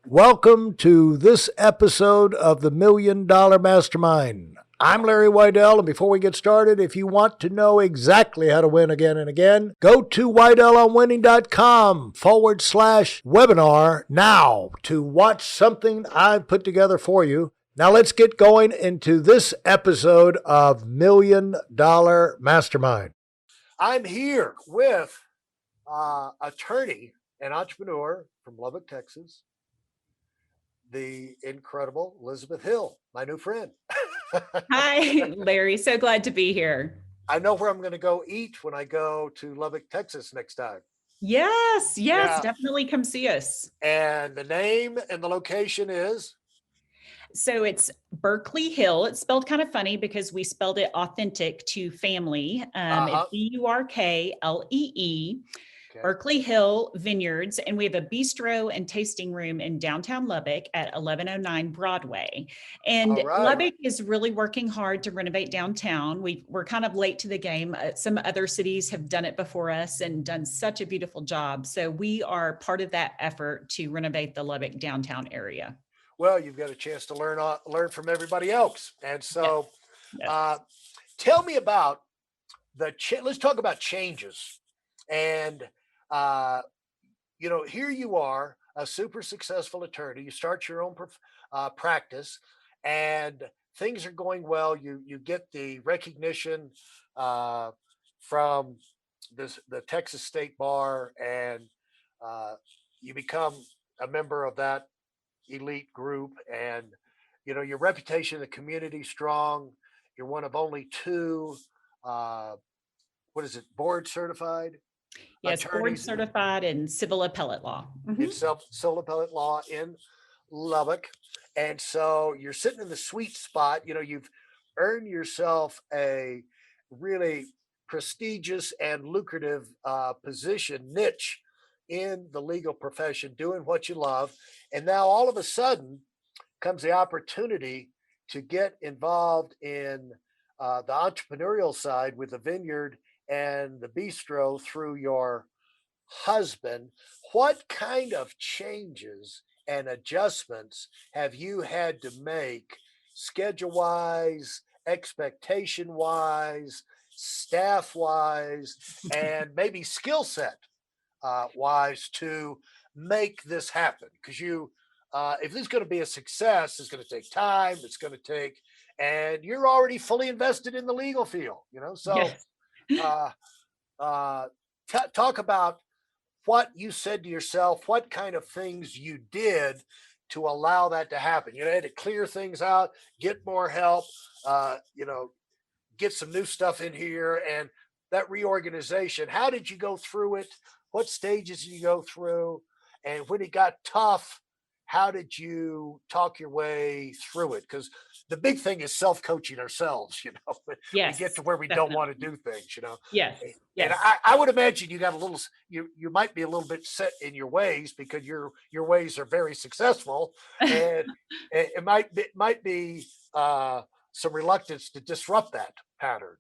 Welcome to this episode of the Million Dollar Mastermind. I'm Larry Weidel, and before we get started, if you want to know exactly how to win again and again, go to weidelonwinning.com/webinar now to watch something I've put together for you. Now let's get going into this episode of Million Dollar Mastermind. I'm here with attorney and entrepreneur from Lubbock, Texas, the incredible Elizabeth Hill, my new friend. Hi, Larry. So glad to be here. I know where I'm going to go eat when I go to Lubbock, Texas next time. Yes, Yeah. definitely come see us. And the name and the location is? So it's Berkeley Hill. It's spelled kind of funny because we spelled it authentic to family. It's Burklee. Okay. Berkeley Hill Vineyards, and we have a bistro and tasting room in downtown Lubbock at 1109 Broadway. And All right. Lubbock is really working hard to renovate downtown. We're kind of late to the game. Some other cities have done it before us and done such a beautiful job. So we are part of that effort to renovate the Lubbock downtown area. Well, you've got a chance to learn from everybody else. And so Yes. tell me about let's talk about changes. And here you are, a super successful attorney. You start your own practice, and things are going well. You get the recognition from the Texas State Bar, and you become a member of that elite group. And your reputation in the community strong. You're one of only two. Board certified? Yes, board certified in civil appellate law. In civil appellate law in Lubbock. And so you're sitting in the sweet spot. You've earned yourself a really prestigious and lucrative niche in the legal profession, doing what you love. And now all of a sudden comes the opportunity to get involved in the entrepreneurial side with the vineyard and the bistro through your husband. What kind of changes and adjustments have you had to make, schedule wise, expectation wise, staff wise, and maybe skill set wise to make this happen? Because if this is going to be a success, it's going to take time. It's going to take, and you're already fully invested in the legal field. So Yes. talk about what you said to yourself, what kind of things you did to allow that to happen. You had to clear things out, get more help, get some new stuff in here, and that reorganization. How did you go through it? What stages did you go through? And when it got tough, how did you talk your way through it? Because the big thing is self-coaching ourselves, Yes, we get to where we definitely. don't want to do things, Yes. And Yes. I would imagine you got a little, you might be a little bit set in your ways because your ways are very successful, and it might be some reluctance to disrupt that pattern.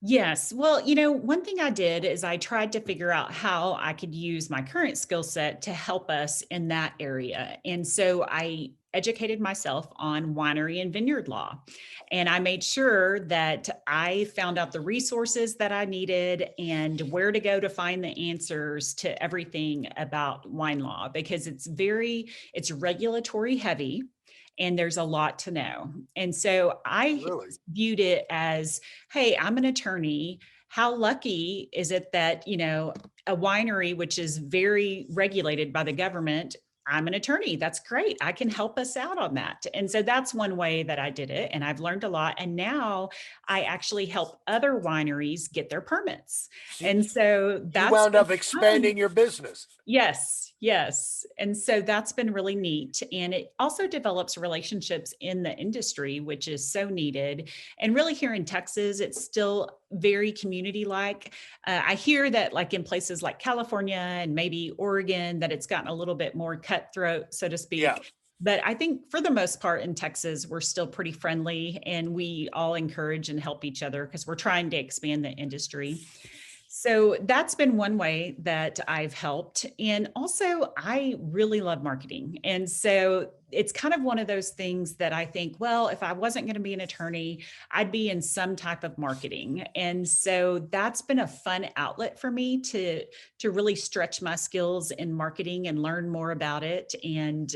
Yes. Well, one thing I did is I tried to figure out how I could use my current skill set to help us in that area. And so I educated myself on winery and vineyard law. And I made sure that I found out the resources that I needed and where to go to find the answers to everything about wine law, because it's regulatory heavy and there's a lot to know. And so I Really? viewed it as, hey, I'm an attorney. How lucky is it that, a winery, which is very regulated by the government, I'm an attorney. That's great. I can help us out on that. And so that's one way that I did it. And I've learned a lot. And now I actually help other wineries get their permits. And so You that's wound up fun. expanding your business. Yes. And so that's been really neat. And it also develops relationships in the industry, which is so needed. And really here in Texas, it's still very community like. I hear that like in places like California and maybe Oregon, that it's gotten a little bit more cutthroat, so to speak. Yeah. But I think for the most part in Texas, we're still pretty friendly and we all encourage and help each other because we're trying to expand the industry. So that's been one way that I've helped. And also, I really love marketing. And so it's kind of one of those things that I think, well, if I wasn't going to be an attorney, I'd be in some type of marketing. And so that's been a fun outlet for me to really stretch my skills in marketing and learn more about it and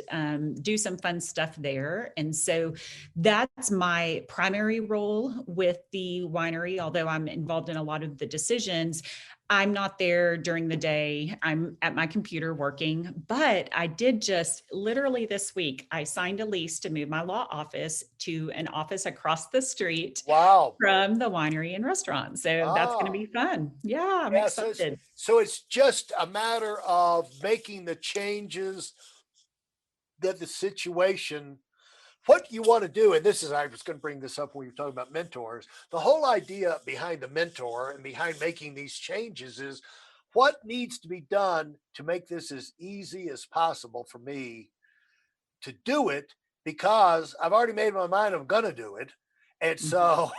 do some fun stuff there. And so that's my primary role with the winery, although I'm involved in a lot of the decisions. I'm not there during the day. I'm at my computer working, but I did just literally this week, I signed a lease to move my law office to an office across the street Wow. from the winery and restaurant. So that's going to Ah, be fun. Yeah, I'm yeah. excited. So it's just a matter of making the changes that the situation, what you want to do, and this is, I was going to bring this up when you were talking about mentors. The whole idea behind the mentor and behind making these changes is what needs to be done to make this as easy as possible for me to do it, because I've already made my mind I'm going to do it. And Mhm. so,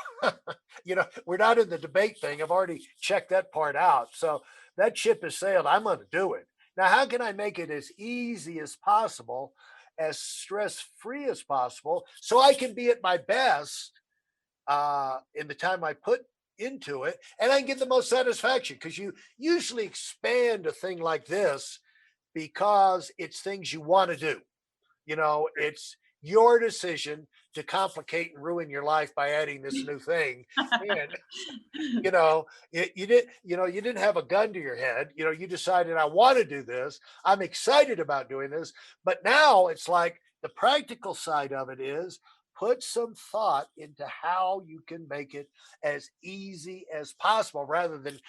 we're not in the debate thing. I've already checked that part out. So that ship has sailed. I'm going to do it. Now, how can I make it as easy as possible, as stress free as possible, so I can be at my best in the time I put into it, and I can get the most satisfaction? Because you usually expand a thing like this because it's things you want to do. It's your decision to complicate and ruin your life by adding this new thing. And you didn't have a gun to your head. You decided, I want to do this. I'm excited about doing this. But now it's like the practical side of it is put some thought into how you can make it as easy as possible, rather than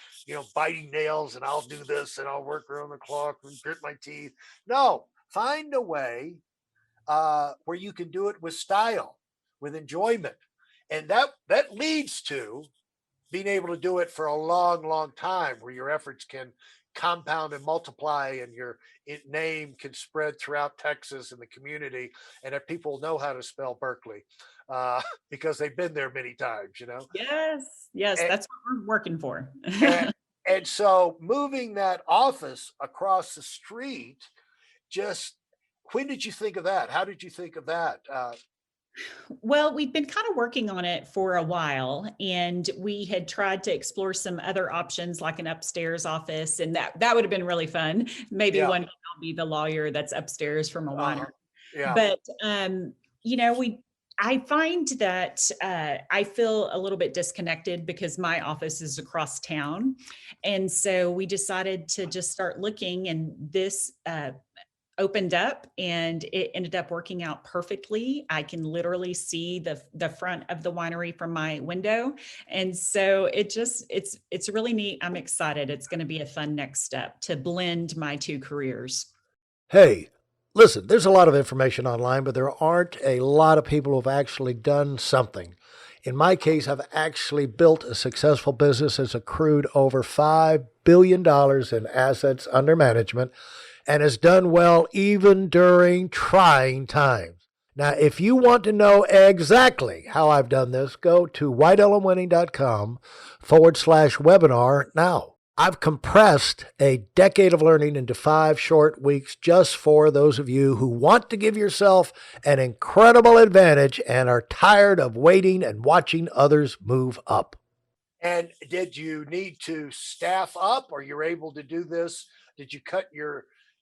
biting nails and I'll do this and I'll work around the clock and grit my teeth. No, find a way where you can do it with style, with enjoyment, and that leads to being able to do it for a long, long time, where your efforts can compound and multiply, and your name can spread throughout Texas and the community, and that people know how to spell Berkeley because they've been there many times. Yes, yes, And, that's what we're working for. and, and so moving that office across the street, just when did you think of that? How did you think of that? Well, we've been kind of working on it for a while, and we had tried to explore some other options like an upstairs office, and that would have been really fun. Maybe Yeah. one day I'll be the lawyer that's upstairs from a winery. Uh-huh. Yeah. But we I find that I feel a little bit disconnected because my office is across town, and so we decided to just start looking, and this opened up and it ended up working out perfectly. I can literally see the front of the winery from my window. And so it's really neat. I'm excited. It's going to be a fun next step to blend my two careers. Hey, listen, there's a lot of information online, but there aren't a lot of people who've actually done something. In my case, I've actually built a successful business that's accrued over $5 billion dollars in assets under management and has done well even during trying times. Now, if you want to know exactly how I've done this, go to whiteelmwinning.com/webinar now. I've compressed a decade of learning into 5 short weeks just for those of you who want to give yourself an incredible advantage and are tired of waiting and watching others move up. And did you need to staff up, or you're able to do this? Did you cut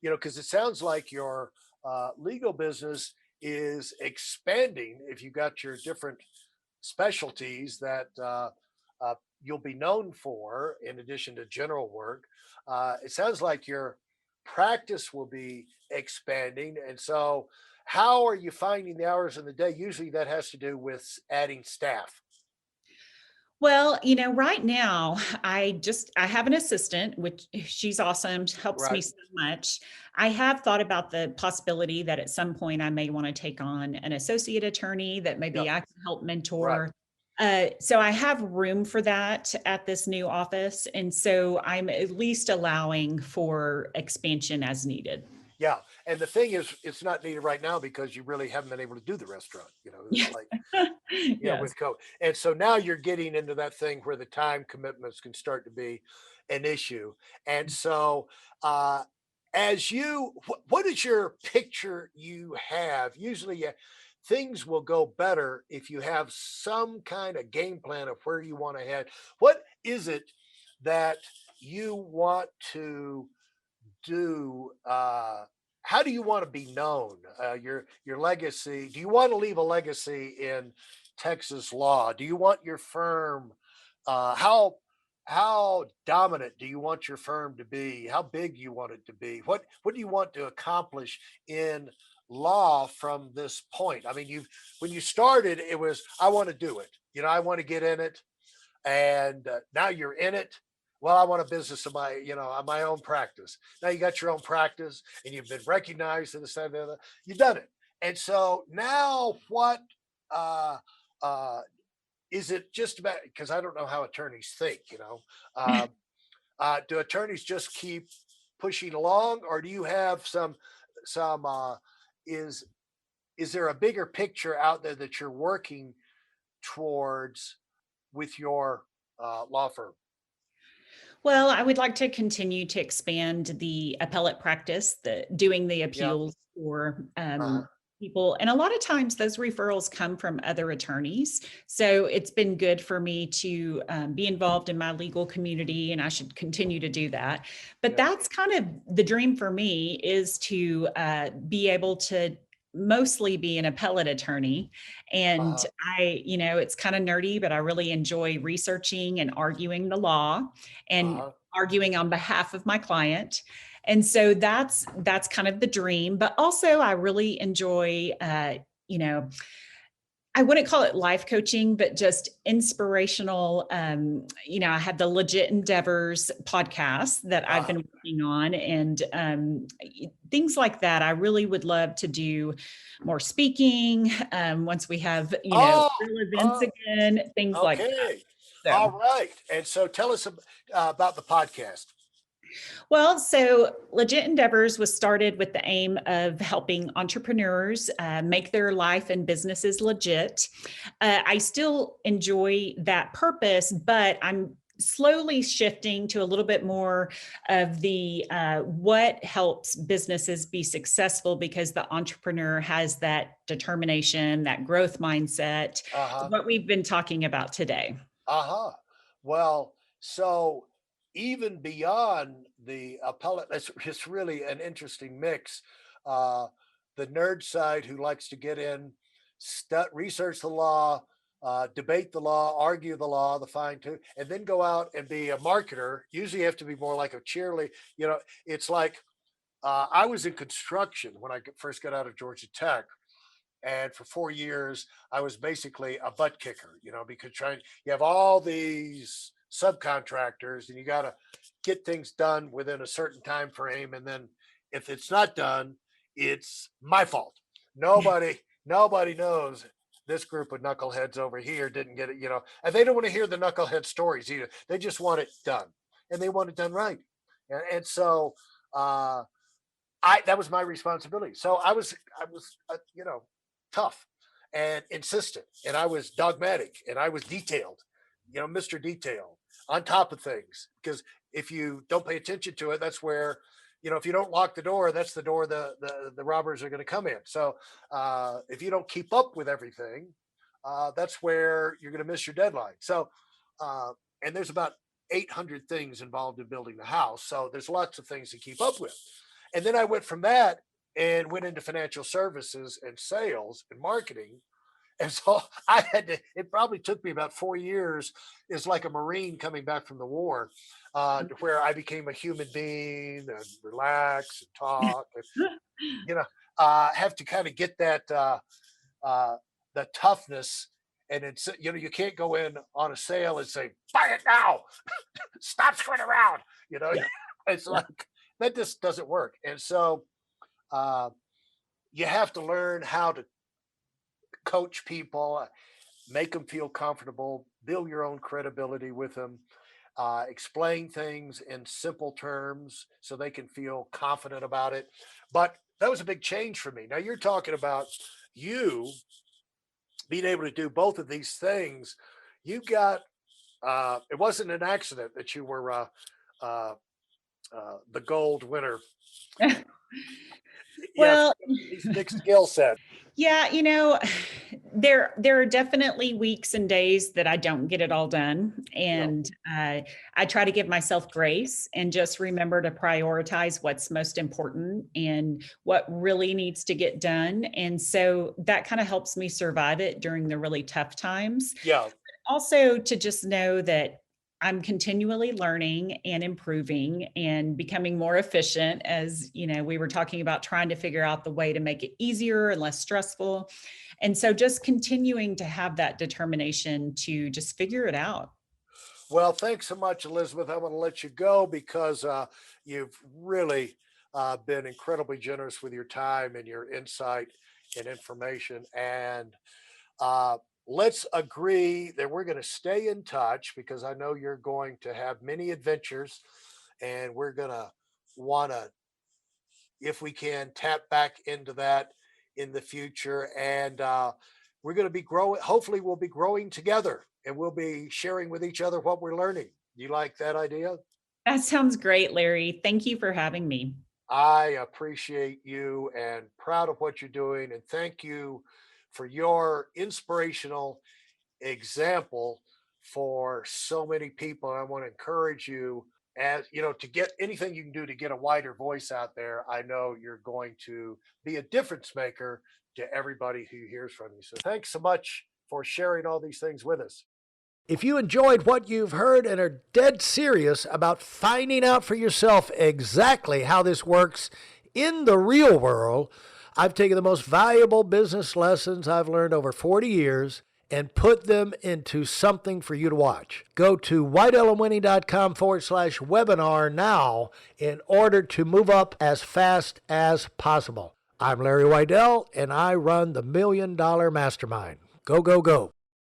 because it sounds like your legal business is expanding. If you got your different specialties that you'll be known for, in addition to general work, it sounds like your practice will be expanding. And so, how are you finding the hours in the day? Usually that has to do with adding staff. Well, right now I have an assistant, which she's awesome, she helps me Right. so much. I have thought about the possibility that at some point I may want to take on an associate attorney that maybe Yep. I can help Right. mentor. So I have room for that at this new office. And so I'm at least allowing for expansion as needed. Yeah, and the thing is, it's not needed right now because you really haven't been able to do the restaurant. It's Yes. like, Yes. with COVID, and so now you're getting into that thing where the time commitments can start to be. an issue. And so, as you, what is your picture you have? Usually, things will go better if you have some kind of game plan of where you want to head. What is it that you want to do? How do you want to be known? Your legacy. Do you want to leave a legacy in Texas law? Do you want your firm? How dominant do you want your firm to be? How big you want it to be? What do you want to accomplish in law from this point? I mean, you when you started, it was I want to do it. I want to get in it, and now you're in it. Well, I want a business of my, my own practice. Now you got your own practice, and you've been recognized in the same. You've done it, and so now what? Uh, uh, is it just about? Because I don't know how attorneys think. Um, do attorneys just keep pushing along, or do you have some? Is is there a bigger picture out there that you're working towards with your law firm? Well, I would like to continue to expand the appellate practice, doing the Yeah. appeals for Uh-huh. people. And a lot of times those referrals come from other attorneys. So it's been good for me to be involved in my legal community, and I should continue to do that. But Yeah. that's kind of the dream for me, is to be able to mostly be an appellate attorney. And Uh-huh. it's kind of nerdy, but I really enjoy researching and arguing the law and Uh-huh. arguing on behalf of my client. And so that's kind of the dream. But also I really enjoy you know I wouldn't call it life coaching, but just inspirational. I have the Legit Endeavors podcast that I've Uh-huh. been working on, and things like that. I really would love to do more speaking once we have, Oh, real events oh, again, things like okay. that. All So. right. And so tell us about the podcast. Well, so Legit Endeavors was started with the aim of helping entrepreneurs make their life and businesses legit. I still enjoy that purpose, but I'm slowly shifting to a little bit more of the what helps businesses be successful, because the entrepreneur has that determination, that growth mindset, Uh-huh. what we've been talking about today. Uh-huh. Well, so even beyond the appellate, it's really an interesting mix. Uh, the nerd side who likes to get in, research the law, debate the law, argue the law, the fine tooth, and then go out and be a marketer. Usually you have to be more like a cheerleader. It's like I was in construction when I first got out of Georgia Tech, and for 4 years I was basically a butt kicker, because you have all these subcontractors and you got to get things done within a certain time frame, and then if it's not done, it's my fault. Nobody knows this group of knuckleheads over here didn't get it, and they don't want to hear the knucklehead stories either. They just want it done, and they want it done right. And so uh I that was my responsibility. So I was tough and insistent, and I was dogmatic, and I was detailed, Mr. Detail, on top of things. Because if you don't pay attention to it, that's where, if you don't lock the door, that's the door the robbers are going to come in. So if you don't keep up with everything, that's where you're going to miss your deadline. So and there's about 800 things involved in building the house. So there's lots of things to keep up with. And then I went from that and went into financial services and sales and marketing. And so it probably took me about 4 years, is like a Marine coming back from the war, to where I became a human being and relax and talk and, have to kind of get that, uh, the toughness. And it's, you can't go in on a sale and say, buy it now, stop screwing around. You know, Yeah. it's Yeah. like, that just doesn't work. And so uh, you have to learn how to coach people, make them feel comfortable, build your own credibility with them, explain things in simple terms so they can feel confident about it. But that was a big change for me. Now you're talking about you being able to do both of these things. You got it wasn't an accident that you were the gold winner. Yes, Well, these big skill sets. yeah, there are definitely weeks and days that I don't get it all done, Yeah. and I try to give myself grace and just remember to prioritize what's most important and what really needs to get done. And so that kind of helps me survive it during the really tough times. Yeah. Also, to just know that I'm continually learning and improving and becoming more efficient, as we were talking about trying to figure out the way to make it easier and less stressful. And so just continuing to have that determination to just figure it out. Well, thanks so much, Elizabeth. I'm going to let you go because you've really been incredibly generous with your time and your insight and information. And uh, let's agree that we're going to stay in touch because I know you're going to have many adventures, and we're going to want to, if we can, tap back into that in the future. And we're going to be growing. Hopefully, we'll be growing together and we'll be sharing with each other what we're learning. You like that idea? That sounds great, Larry. Thank you for having me. I appreciate you and proud of what you're doing. And thank you for your inspirational example for so many people. I want to encourage you, as you know, to get anything you can do to get a wider voice out there. I know you're going to be a difference maker to everybody who hears from you. So thanks so much for sharing all these things with us. If you enjoyed what you've heard and are dead serious about finding out for yourself exactly how this works in the real world, I've taken the most valuable business lessons I've learned over 40 years and put them into something for you to watch. Go to whiteelemwinning.com/webinar now in order to move up as fast as possible. I'm Larry Weidel, and I run the $1 Million Mastermind. Go, go, go.